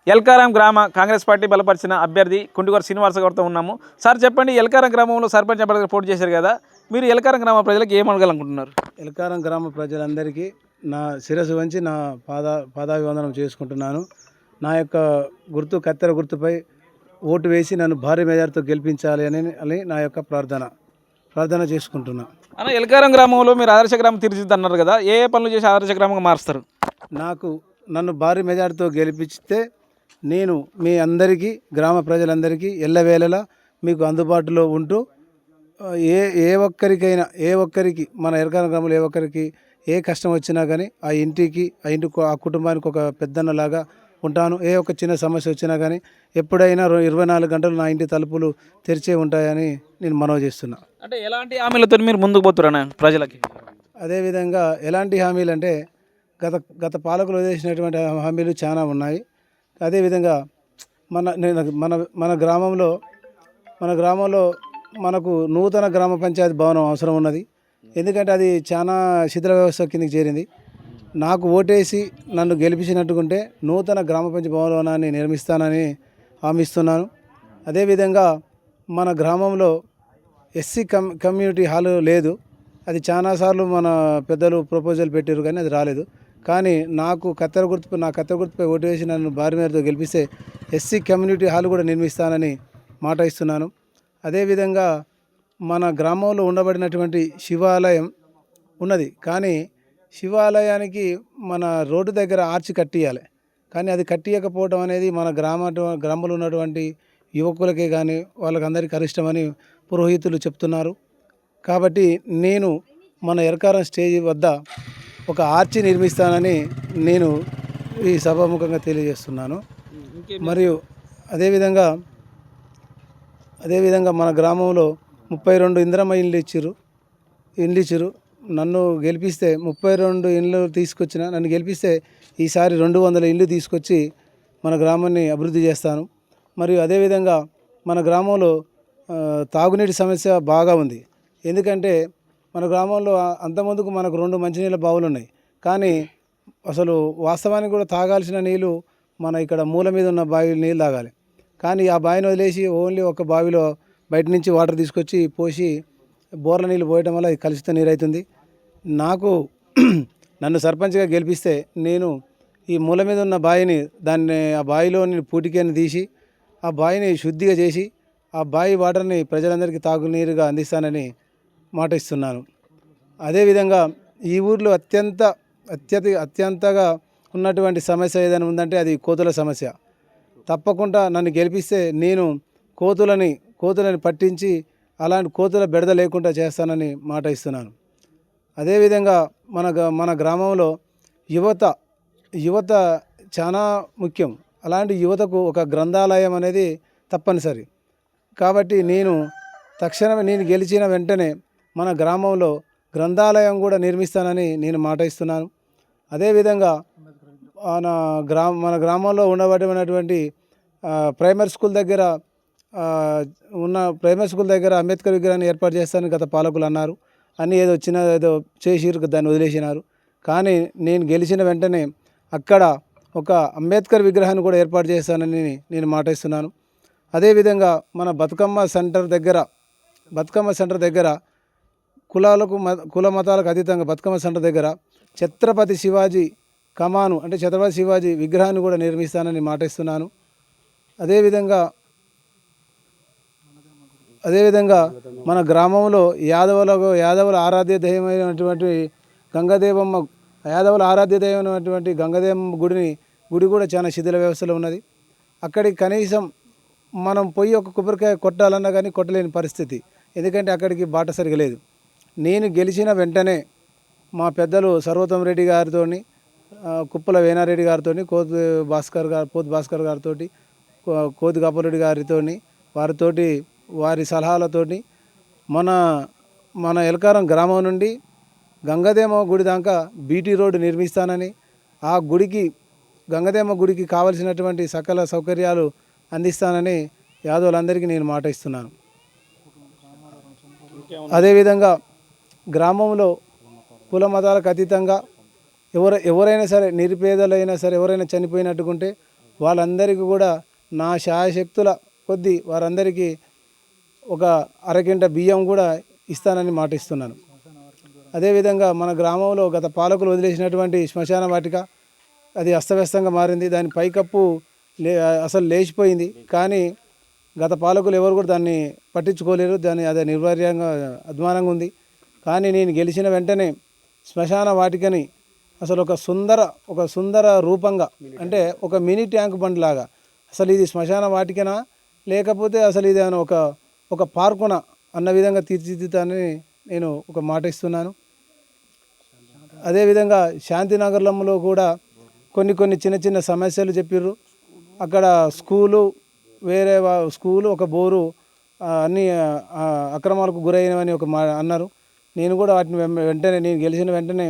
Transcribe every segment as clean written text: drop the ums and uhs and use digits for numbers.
ఎల్కారం గ్రామ కాంగ్రెస్ పార్టీ బలపరిచిన అభ్యర్థి కుంటిగోర శ్రీనివాస గారితో ఉన్నాము. సార్ చెప్పండి, ఎల్కారం గ్రామంలో సర్పంచ్ అభ్యర్థిగా పోటీ చేశారు కదా, మీరు ఎల్కారం గ్రామ ప్రజలకు ఏం అడగాలనుకుంటున్నారు? ఎల్కారం గ్రామ ప్రజలందరికీ నా శిరస్సు వంచి నా పాదాభివందనం చేసుకుంటున్నాను. నా యొక్క గుర్తు కత్తెర గుర్తుపై ఓటు వేసి నన్ను భారీ మెజార్టీతో గెలిపించాలి అని నా యొక్క ప్రార్థన చేసుకుంటున్నా. అన్న, ఎల్కారం గ్రామంలో మీరు ఆదర్శ గ్రామం తీర్చిదిద్దన్నారు కదా, ఏ పనులు చేసి ఆదర్శ గ్రామంగా మారుస్తారు? నన్ను భారీ మెజార్టీతో గెలిపిస్తే నేను మీ అందరికీ, గ్రామ ప్రజలందరికీ ఎల్లవేళలా మీకు అందుబాటులో ఉంటూ ఏ ఒక్కరికి మన ఎల్కారం గ్రామంలో ఏ ఒక్కరికి ఏ కష్టం వచ్చినా కానీ ఆ కుటుంబానికి ఒక పెద్దన్నలాగా ఉంటాను. ఏ ఒక్క చిన్న సమస్య వచ్చినా కానీ ఎప్పుడైనా 24 గంటలు నా ఇంటి తలుపులు తెరిచే ఉంటాయని నేను మనవి చేస్తున్నా. అంటే ఎలాంటి హామీలతో మీరు ముందుకు పోతున్నా ప్రజలకి? అదేవిధంగా ఎలాంటి హామీలు అంటే గత పాలకులు వదిలేసినటువంటి హామీలు చాలా ఉన్నాయి. అదేవిధంగా మన గ్రామంలో మనకు నూతన గ్రామ పంచాయతీ భవనం అవసరం ఉన్నది. ఎందుకంటే అది చాలా శిథిల వ్యవస్థ కిందకి చేరింది. నాకు ఓటేసి నన్ను గెలిపించినట్టుకుంటే నూతన గ్రామ పంచాయతీ భవనాన్ని నిర్మిస్తానని హామీ ఇస్తున్నాను. అదేవిధంగా మన గ్రామంలో ఎస్సీ కమ్యూనిటీ హాల్ లేదు. అది చాలాసార్లు మన పెద్దలు ప్రపోజల్ పెట్టారు కానీ అది రాలేదు. కానీ నా కత్తెర గుర్తుపై ఓటు వేసి నన్ను భారీ మేరతో గెలిపిస్తే ఎస్సీ కమ్యూనిటీ హాల్ కూడా నిర్మిస్తానని మాట ఇస్తున్నాను. అదేవిధంగా మన గ్రామంలో ఉండబడినటువంటి శివాలయం ఉన్నది. కానీ శివాలయానికి మన రోడ్డు దగ్గర ఆర్చి కట్టియాలి. కానీ అది కట్టియకపోవడం అనేది మన గ్రామంలో ఉన్నటువంటి యువకులకే కానీ వాళ్ళకందరికీ అరిష్టమని పురోహితులు చెప్తున్నారు. కాబట్టి నేను మన ఎల్కారం స్టేజ్ వద్ద ఒక ఆర్చి నిర్మిస్తానని నేను ఈ సభాముఖంగా తెలియజేస్తున్నాను. మరియు అదేవిధంగా మన గ్రామంలో 32 ఇందిరమ్మ ఇండ్లు ఇచ్చారు. నన్ను గెలిపిస్తే 32 ఇండ్లు నన్ను గెలిపిస్తే ఈసారి 200 ఇండ్లు తీసుకొచ్చి మన గ్రామాన్ని అభివృద్ధి చేస్తాను. మరియు అదేవిధంగా మన గ్రామంలో తాగునీటి సమస్య బాగా ఉంది. ఎందుకంటే మన గ్రామంలో అంతకుముందుకు మనకు 2 మంచినీళ్ళ బావులు ఉన్నాయి. కానీ అసలు వాస్తవానికి కూడా తాగాల్సిన నీళ్ళు మన ఇక్కడ మూల మీద ఉన్న బావి నీళ్ళు తాగాలి. కానీ ఆ బావిని వదిలేసి ఓన్లీ ఒక బావిలో బయట నుంచి వాటర్ తీసుకొచ్చి పోసి బోర్ల నీళ్ళు పోయటం వల్ల అది కలుషిత నీరు అవుతుంది. నన్ను సర్పంచ్గా గెలిపిస్తే నేను ఈ మూల మీద ఉన్న బావిని ఆ బావిలోని పూటికని తీసి ఆ బావిని శుద్ధిగా చేసి ఆ బావి వాటర్ని ప్రజలందరికీ తాగునీరుగా అందిస్తానని మాట ఇస్తున్నాను. అదేవిధంగా ఈ ఊర్లో అత్యంతగా ఉన్నటువంటి సమస్య ఏదైనా ఉందంటే అది కోతుల సమస్య. తప్పకుండా నన్ను గెలిపిస్తే నేను కోతులని పట్టించి అలాంటి కోతుల బెడద లేకుండా చేస్తానని మాట ఇస్తున్నాను. అదేవిధంగా మన గ్రామంలో యువత చాలా ముఖ్యం. అలాంటి యువతకు ఒక గ్రంథాలయం అనేది తప్పనిసరి. కాబట్టి నేను గెలిచిన వెంటనే మన గ్రామంలో గ్రంథాలయం కూడా నిర్మిస్తానని నేను మాట ఇస్తున్నాను. అదేవిధంగా మన గ్రామంలో ఉండబడినటువంటి ప్రైమరీ స్కూల్ దగ్గర అంబేద్కర్ విగ్రహాన్ని ఏర్పాటు చేస్తానని గత పాలకులు అన్నారు. అని ఏదో చేసిరు, దాన్ని వదిలేసినారు. కానీ నేను గెలిచిన వెంటనే అక్కడ ఒక అంబేద్కర్ విగ్రహాన్ని కూడా ఏర్పాటు చేస్తానని నేను మాట ఇస్తున్నాను. అదేవిధంగా మన బతుకమ్మ సెంటర్ దగ్గర కుల మతాలకు అతీతంగా బతుకమ్మ సెంటర్ దగ్గర ఛత్రపతి శివాజీ విగ్రహాన్ని కూడా నిర్మిస్తానని మాట ఇస్తున్నాను. అదేవిధంగా మన గ్రామంలో యాదవుల ఆరాధ్య దైవమైనటువంటి గంగదేవమ్మ గుడి కూడా చాలా శిథిల వ్యవస్థలో ఉన్నది. అక్కడికి కనీసం మనం పోయి ఒక కొబ్బరికాయ కొట్టాలన్నా కానీ కొట్టలేని పరిస్థితి. ఎందుకంటే అక్కడికి బాట సరిగా లేదు. నేను గెలిచిన వెంటనే మా పెద్దలు సర్వోత్తమ రెడ్డి గారితో, కుప్పల వేనారెడ్డి గారితో, పోతు భాస్కర్ గారితో, కోతి కాపరెడ్డి గారితో వారి సలహాలతోటి మన ఎల్కారం గ్రామం నుండి గంగదేమ గుడి దాకా బీటీ రోడ్డు నిర్మిస్తానని, ఆ గంగదేమ గుడికి కావలసినటువంటి సకల సౌకర్యాలు అందిస్తానని యాదవులందరికీ నేను మాట ఇస్తున్నాను. అదేవిధంగా గ్రామంలో కుల మతాలకు అతీతంగా ఎవరైనా సరే, నిరుపేదలైనా సరే, ఎవరైనా చనిపోయినట్టుకుంటే వాళ్ళందరికీ కూడా నా శాయశక్తుల కొద్దీ వారందరికీ ఒక అరకింట బియ్యం కూడా ఇస్తానని మాట ఇస్తున్నాను. అదేవిధంగా మన గ్రామంలో గత పాలకులు వదిలేసినటువంటి శ్మశాన వాటిక అది అస్తవ్యస్తంగా మారింది. దాని పైకప్పు అసలు లేచిపోయింది. కానీ గత పాలకులు ఎవరు కూడా దాన్ని పట్టించుకోలేరు. దాన్ని అదే నిర్వీర్యంగా అధ్వానంగా ఉంది. కానీ నేను గెలిచిన వెంటనే శ్మశాన వాటికని అసలు ఒక సుందర రూపంగా, అంటే ఒక మినీ ట్యాంక్ బండ్ లాగా, అసలు ఇది శ్మశాన వాటికనా లేకపోతే అసలు ఇది ఒక పార్కున అన్న విధంగా తీర్చిదిద్దుతానని నేను ఒక మాట ఇస్తున్నాను. అదేవిధంగా శాంతినగర్లో కూడా కొన్ని చిన్న చిన్న సమస్యలు చెప్పిర్రు. అక్కడ స్కూలు స్కూలు ఒక బోరు అన్ని అక్రమాలకు గురైనవని ఒక అన్నారు. నేను కూడా వాటిని వెంటనే నేను గెలిచిన వెంటనే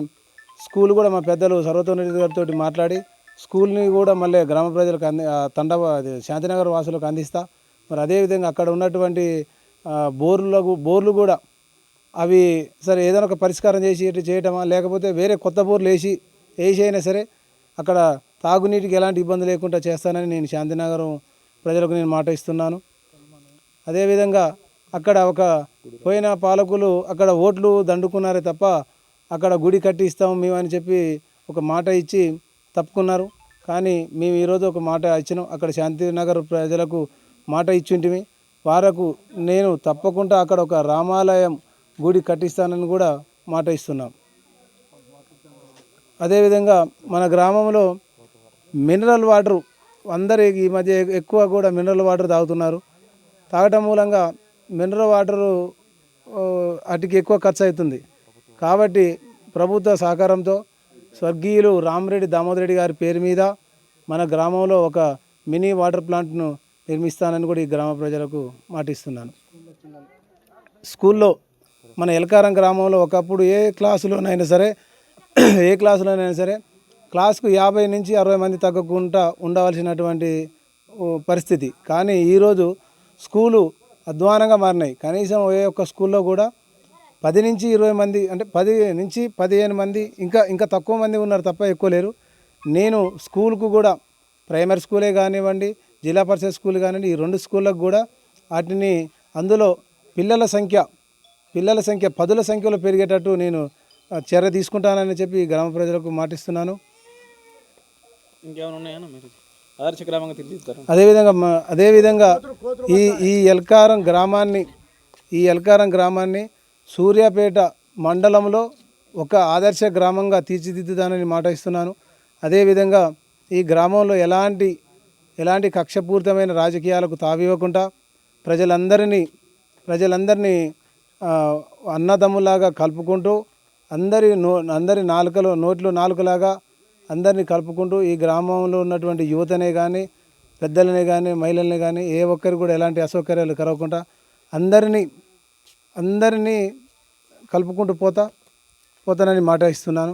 స్కూల్ కూడా మా పెద్దలు సర్వతోన్నతి గారితో మాట్లాడి స్కూల్ని కూడా మళ్ళీ గ్రామ ప్రజలకు శాంతినగర్ వాసులకు అందిస్తా. మరి అదేవిధంగా అక్కడ ఉన్నటువంటి బోర్లు కూడా అవి సరే ఏదైనా ఒక పరిష్కారం చేయటమా లేకపోతే వేరే కొత్త బోర్లు వేసి అయినా సరే అక్కడ తాగునీటికి ఎలాంటి ఇబ్బంది లేకుండా చేస్తానని నేను శాంతినగరం ప్రజలకు నేను మాట ఇస్తున్నాను. అదేవిధంగా అక్కడ పోయిన పాలకులు అక్కడ ఓట్లు దండుకున్నారే తప్ప అక్కడ గుడి కట్టి ఇస్తాము మేము అని చెప్పి ఒక మాట ఇచ్చి తప్పుకున్నారు. కానీ మేము ఈరోజు ఒక మాట ఇచ్చినాం. అక్కడ శాంతినగర్ ప్రజలకు మాట ఇచ్చింటిమి. వారకు నేను తప్పకుండా అక్కడ ఒక రామాలయం గుడి కట్టిస్తానని కూడా మాట ఇస్తున్నాం. అదేవిధంగా మన గ్రామంలో మినరల్ వాటర్ అందరికి ఈ మధ్య ఎక్కువ కూడా మినరల్ వాటర్ తాగుతున్నారు. తాగటం మూలంగా మినరల్ వాటరు వాటికి ఎక్కువ ఖర్చు అవుతుంది. కాబట్టి ప్రభుత్వ సహకారంతో స్వర్గీయులు రామరెడ్డి దామోదర్ రెడ్డి గారి పేరు మీద మన గ్రామంలో ఒక మినీ వాటర్ ప్లాంట్ను నిర్మిస్తానని కూడా ఈ గ్రామ ప్రజలకు మాటిస్తున్నాను. స్కూల్లో మన ఎల్కారం గ్రామంలో ఒకప్పుడు ఏ క్లాసులోనైనా సరే క్లాస్కు 50 నుంచి 60 మంది తగ్గకుండా ఉండవలసినటువంటి పరిస్థితి. కానీ ఈరోజు స్కూలు అధ్వానంగా మారినాయి. కనీసం ఏ ఒక్క స్కూల్లో కూడా 10 నుంచి 20 మంది, అంటే 10 నుంచి 15 మంది, ఇంకా తక్కువ మంది ఉన్నారు తప్ప ఎక్కువ లేరు. నేను స్కూల్కు కూడా ప్రైమరీ స్కూలే కానివ్వండి, జిల్లా పరిషత్ స్కూల్ కానివ్వండి, ఈ 2 స్కూళ్ళకు కూడా వాటిని అందులో పిల్లల సంఖ్య పదుల సంఖ్యలో పెరిగేటట్టు నేను చర్య తీసుకుంటానని చెప్పి గ్రామ ప్రజలకు మాటిస్తున్నాను. ఇంకేమైనా ఉన్నాయా మీరు ఆదర్శ గ్రామంగా తీర్చిదిద్దారు? అదేవిధంగా ఈ ఎల్కారం గ్రామాన్ని సూర్యాపేట మండలంలో ఒక ఆదర్శ గ్రామంగా తీర్చిదిద్దుతానని మాట ఇస్తున్నాను. అదేవిధంగా ఈ గ్రామంలో ఎలాంటి కక్షపూరితమైన రాజకీయాలకు తావివ్వకుండా ప్రజలందరినీ అన్నదమ్ములాగా కలుపుకుంటూ అందరి నోట్లో నాలుకలాగా అందరినీ కలుపుకుంటూ ఈ గ్రామంలో ఉన్నటువంటి యువతనే కానీ, పెద్దలనే కానీ, మహిళలనే కానీ ఏ ఒక్కరు కూడా ఎలాంటి అసౌకర్యాలు కలగకుండా అందరినీ కలుపుకుంటూ పోతానని మాట ఇస్తున్నాను.